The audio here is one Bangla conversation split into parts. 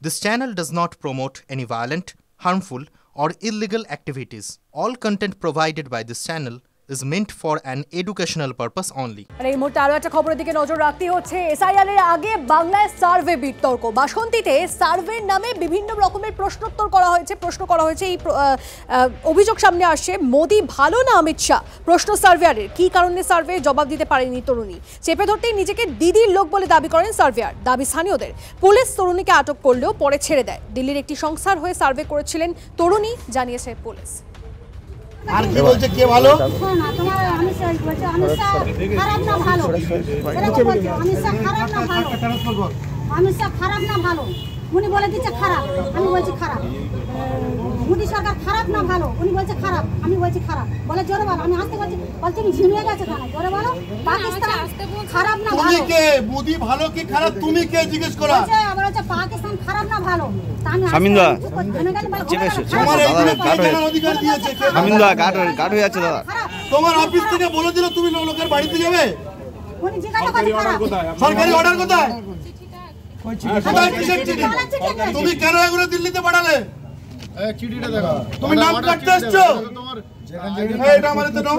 This channel does not promote any violent, harmful, or illegal activities. All content provided by this channel is meant for an educational purpose only. এই মুহূর্তে আরো একটা খবরের দিকে নজর রাখতে হচ্ছে। এসআইআর এর আগে বাংলায় সার্ভে বিতর্ক। বাসন্তীতে সার্ভের নামে বিভিন্ন রকমের প্রশ্ন করা হয়েছে। এই অভিযোগ সামনে আসছে, মোদি ভালো না অমিত শাহ? প্রশ্ন সার্ভেয়ারের কি কারণে সার্ভে জবাব দিতে পারেনি তরুণী। চেপে ধরতেই নিজেকে দিদির লোক বলে দাবি করেন সার্ভেয়ার। দাবি স্থানীয়দের। পুলিশ তরুণীকে আটক করলেও পরে ছেড়ে দেয়। দিল্লির একটি সংস্থার হয়ে সার্ভে করেছিলেন তরুণী, জানিয়েছে পুলিশ। আর কি বলছে কে ভালো? না তোমার আমি স্যার বলছে আমি স্যার খারাপ না ভালো। আমি স্যার খারাপ না ভালো। আমি স্যার খারাপ না ভালো। উনি বলে দিচ্ছে খারাপ, আমি বলছি খারাপ। মোদি সরকার খারাপ না ভালো, উনি বলছে খারাপ, আমি বলছি খারাপ। বলে জোরে বলো, আমি আসতে বলছি, বল তুমি ঝিমিয়ে গেছো কেন? জোরে বলো। পাকিস্তান খারাপ না ভালো। তুমি কে? মোদি ভালো কি খারাপ তুমি কে জিজ্ঞেস করা? বলছে আবার হচ্ছে পাকিস্তান খারাপ না ভালো। শামিন্দা গার্ড হয়ে আছে দাদা। তোমার অফিস থেকে বলে দিল তুমি লোকের বাড়িতে যাবে? উনি জিজ্ঞাসা করে সরকারি অর্ডার কোথায়? তুমি কেন এগুলো দিল্লিতে পাঠালে? চিঠিটা দেখো। তুমি নাম কাটতে এসছো? এটা আমাদের তো নাম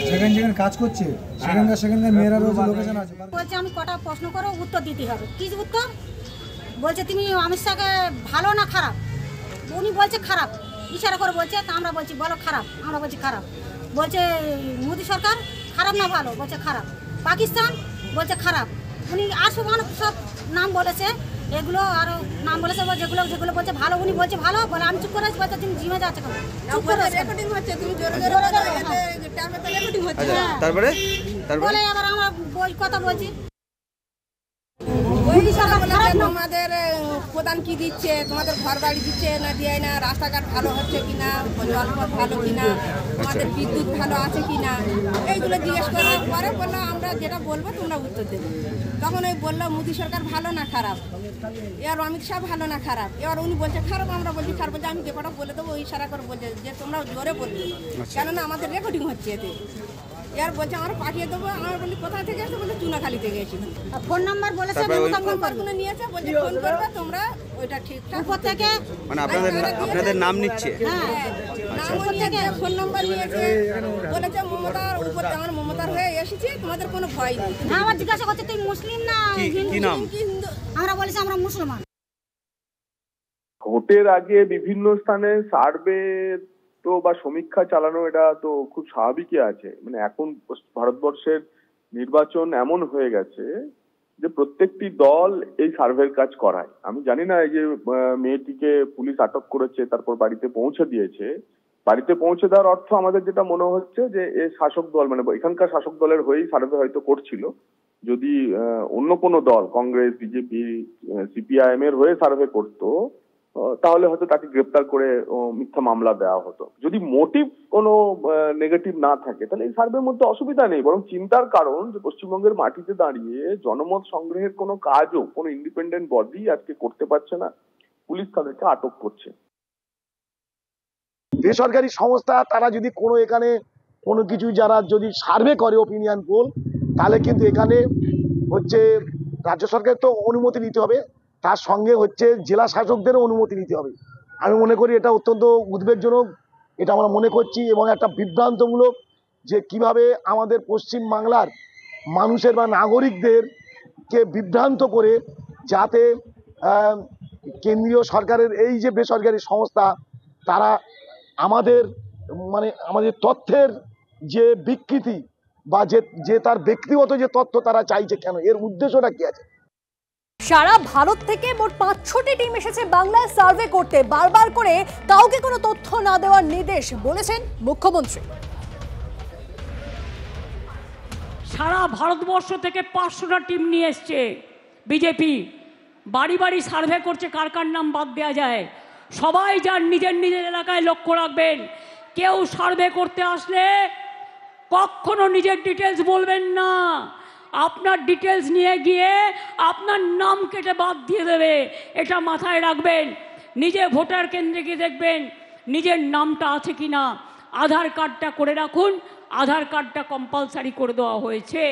যেখানে কাজ করছে সেখানকার মেয়েরা রোজ লোকেশন আছে। বলছে আমি কটা প্রশ্ন করো, উত্তর দিতে হবে। কি উত্তর? বলছে তুমি অমিত শাহকে ভালো না খারাপ? উনি বলছে খারাপ, ইশারা করে বলছে। তা আমরা বলছি বলো খারাপ, আমরা বলছি খারাপ। বলছে মোদি সরকার খারাপ না ভালো? বলছে খারাপ। পাকিস্তান বলছে খারাপ। উনি আর সব নাম বলেছে, এগুলো আরো নাম বলেছে, যেগুলো যেগুলো বলছে ভালো, উনি বলছে ভালো। বলে আমি চুপ করে আছি। বলছে তুমি জিমে যাচ্ছে কেন? চুপ করে রেকর্ডিং হচ্ছে, তুমি জোরে জোরে রেকর্ডিং হচ্ছে। তারপরে বলে আবার আমরা কথা বলছি। তোমাদের প্রধান কি দিচ্ছে, তোমাদের ঘর বাড়ি দিচ্ছে না দিয়ে না, রাস্তাঘাট ভালো হচ্ছে কিনা, জলপথ ভালো কিনা, তোমাদের বিদ্যুৎ ভালো আছে কিনা, এইগুলো জিজ্ঞেস করার পরে বললো আমরা যেটা বলবো তোমরা উত্তর দেবে। তখন ওই বললো মোদি সরকার ভালো না খারাপ, এবার অমিত শাহ ভালো না খারাপ। এবার উনি বলছে খারাপ, আমরা বলছি খারাপ। বলছে আমি যে কটা বলে দেবো ওই ইশারা করে বলছে যে তোমরা জোরে বলবে, কেননা আমাদের রেকর্ডিং হচ্ছে এতে। এর বলছে আমরা পাঠিয়ে দেবো। আমরা বলি কোথা থেকে এসে? বলছে চুনাখালি থেকে এসে। ফোন নাম্বার বলেছে, নাম্বারগুলো নিয়েছে, বলছে ফোন করবে তোমরা, ওইটা ঠিকঠাক উপর থেকে মানে আপনাদের নাম নিচ্ছে। নাম থেকে ফোন নাম্বার নিয়েছে, বলেছে মমতার উপর, আমার মমতার হয়ে এসেছি, তোমাদের কোনো ভয় নেই। হ্যাঁ, আমার জিজ্ঞাসা করছে তুই মুসলিম না কি নাম? আমরা বলেছি আমরা মুসলমান। ভোটের আগে বিভিন্ন স্থানে সার্ভে তো বা সমীক্ষা চালানো, এটা তো খুব স্বাভাবিকই আছে। মানে এখন ভারতবর্ষের নির্বাচন এমন হয়ে গেছে যে প্রত্যেকটি দল এই সার্ভের কাজ করায়। আমি জানি না এই যে মেয়েটিকে পুলিশ আটক করেছে, তারপর বাড়িতে পৌঁছে দিয়েছে, বাড়িতে পৌঁছে দেওয়ার অর্থ আমাদের যেটা মনে হচ্ছে যে এ শাসক দল, মানে এখানকার শাসক দলের হয়েই সার্ভে হয়তো করছিল। যদি অন্য কোনো দল, কংগ্রেস, বিজেপি, সিপিআইএম এর হয়ে সার্ভে করতো, তাহলে হয়তো তাকে গ্রেপ্তার করে মিথ্যা মামলা দেওয়া হতো। যদি মোটিভ কোনো নেগেটিভ না থাকে তাহলে এই সার্ভের মধ্যে অসুবিধা নেই। বরং চিন্তার কারণ যে পশ্চিমবঙ্গের মাটিতে দাঁড়িয়ে জনমত সংগ্রহের কোনো কাজও কোনো ইন্ডিপেন্ডেন্ট বডি আজকে করতে পারছে না, পুলিশ তাদেরকে আটক করছে। বেসরকারি সংস্থা তারা যদি কোনো এখানে কোনো কিছু যারা যদি সার্ভে করে ওপিনিয়ন পোল, তাহলে কিন্তু এখানে হচ্ছে রাজ্য সরকারের তো অনুমতি নিতে হবে, তার সঙ্গে হচ্ছে জেলা শাসকদেরও অনুমতি নিতে হবে। আমি মনে করি এটা অত্যন্ত উদ্বেগজনক, এটা আমরা মনে করছি, এবং একটা বিভ্রান্তমূলক যে কিভাবে আমাদের পশ্চিম বাংলার মানুষের বা নাগরিকদেরকে বিভ্রান্ত করে যাতে কেন্দ্রীয় সরকারের এই যে বেসরকারি সংস্থা তারা আমাদের আমাদের তথ্যের যে বিকৃতি বা যে তার ব্যক্তিগত যে তথ্য তারা চাইছে, কেন এর উদ্দেশ্যটা কি আছে? সারা ভারত থেকে মোট 5-6টি টিম এসেছে বাংলায় সার্ভে করতে। বারবার করে কাউকে কোনো তথ্য না দেওয়ার নির্দেশ বলেছেন মুখ্যমন্ত্রী। সারা ভারতবর্ষ থেকে 500টা টিম নিয়ে এসছে বিজেপি। বাড়ি বাড়ি সার্ভে করছে, কার কার নাম বাদ দেওয়া যায়। সবাই যার নিজের নিজের এলাকায় লক্ষ্য রাখবেন, কেউ সার্ভে করতে আসলে কখনো নিজের ডিটেলস বলবেন না। আপনার ডিটেলস নিয়ে গিয়ে আপনার নাম কেটে বাদ দিয়ে দেবে, এটা মাথায় রাখবেন। নিজে ভোটার কেন্দ্রে গিয়ে দেখবেন নিজের নামটা আছে কিনা। আধার কার্ডটা করে রাখুন, আধার কার্ডটা কম্পালসারি করে দেওয়া হয়েছে।